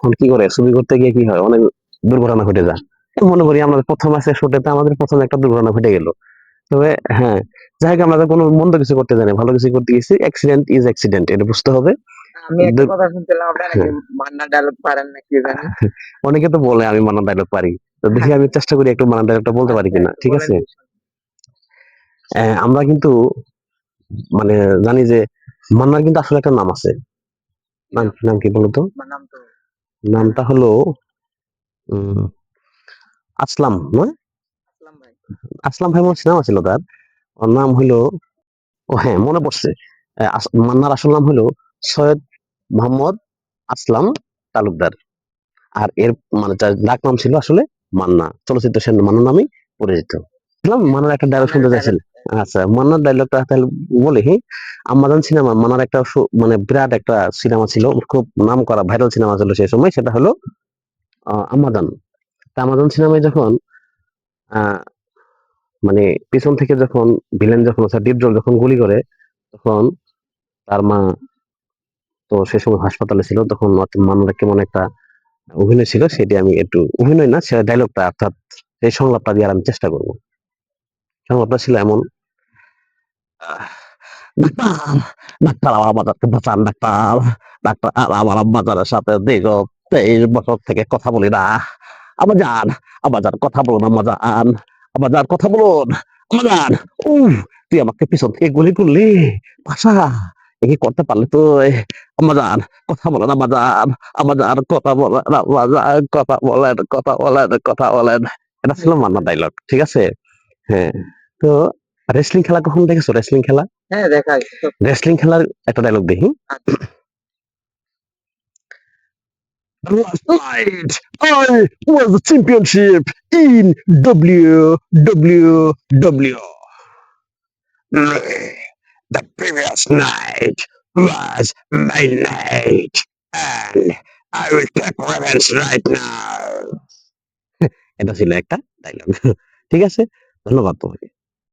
তখন কি করে ছবি করতে গিয়ে কি হয়, অনেক দুর্ঘটনা ঘটে যায়। মনে করি আমরা প্রথম আছে শুটেতে আমাদের প্রথম একটা দুর্ঘটনা ঘটে গেল। তবে হ্যাঁ, যাই হোক আমরা তো কোনো মন্দ কিছু করতে জানি, ভালো কিছু করতে গেছি, অ্যাক্সিডেন্ট ইজ অ্যাক্সিডেন্ট, এটা বুঝতে হবে। আমি একটা দু- কথা শুনছিলাম আপনি নাকি হ্যাঁ, মান্নার ডায়লগ পারেন না কি জানি। অনেকে তো বলে আমি মান্না ডায়লগ পারি, তো দেখি আমি চেষ্টা করি একটু মান্না ডায়লগটা বলতে পারি আচ্ছা কিনা, একটু ঠিক বলেন আছে। তো শুনি। আমরা কিন্তু মানে জানি যে মান্নার কিন্তু আসলে একটা নাম আছে। নাম কিরকম? নাম কি বলতো? আমার নাম তো জানা নামটা নাই। হলো উম, আসলাম নয়, আসলাম ভাই। আসলাম ভাই আমার সিনেমা ছিল তার। ওর নাম হলো, ও হ্যাঁ মনে পড়ছে, মান্নার আসল নাম হলো সৈয়দ মোহাম্মদ আসলাম তালুকদার। আর এর মানে তার ডাক নাম ছিল আসলে মান্না, চলচ্চিত্র সে মান্না নামেই পরিচিত। বুঝলাম, মান্নার একটা ডায়লগ মান্নার শুনতে ডায়লগ। চাইছিল। আচ্ছা, মান্নার ডায়লগটা তাহলে বলি, হ্যাঁ। আমাজন সিনেমা, মান্নার একটা মানে বিরাট একটা সিনেমা ছিল, খুব নাম করা ভাইরাল সিনেমা ছিল সেই সময়, সেটা হলো আমাজন। তা আমাজন সিনেমায় যখন আহ মানে পিছন থেকে যখন ভিলেন যখন ডিপজল যখন গুলি করে, তখন তার মা তো সে সময় হাসপাতালে ছিল, তখন মান্নার কেমন একটা অভিনয় ছিল, সেটি আমি একটু, অভিনয় না সে ডায়লগটা অর্থাৎ সেই সংলাপটা দিয়ে আমি চেষ্টা করবো। সংলাপটা ছিল এমন, আহ, ডাক্তার, ডাক্তার আমার বাজারকে বাঁচান, ডাক্তার, ডাক্তার আমার বাজারের সাথে দীর্ঘ 23 বছর থেকে কথা বলি না। আমার যান, আমার যান কথা বলুন, আমার যান, আমার যান কথা বলুন, আমার যান। উহ, তুই আমাকে পিছন থেকে গুলি করলি, পাশা এ কি করতে পারলি তুই? আমার যান কথা বলেন, আমার যান, আমার যান কথা বলেন, আমার যান কথা বলেন, কথা বলেন, কথা বলেন। এটা ছিল মান্নার ডায়লগ, ঠিক আছে। হ্যাঁ, তো রেসলিং খেলা কখনো দেখেছো? রেসলিং খেলা, হ্যাঁ দেখা হয়েছে তো। রেসলিং খেলার একটা ডায়লগ দেখি। আচ্ছা। Last night, I was the championship in WWW. The previous night was my night, and I will take revenge right now. এটা ছিল একটা ডায়লগ। ঠিক আছে, ধন্যবাদ তোমাকে।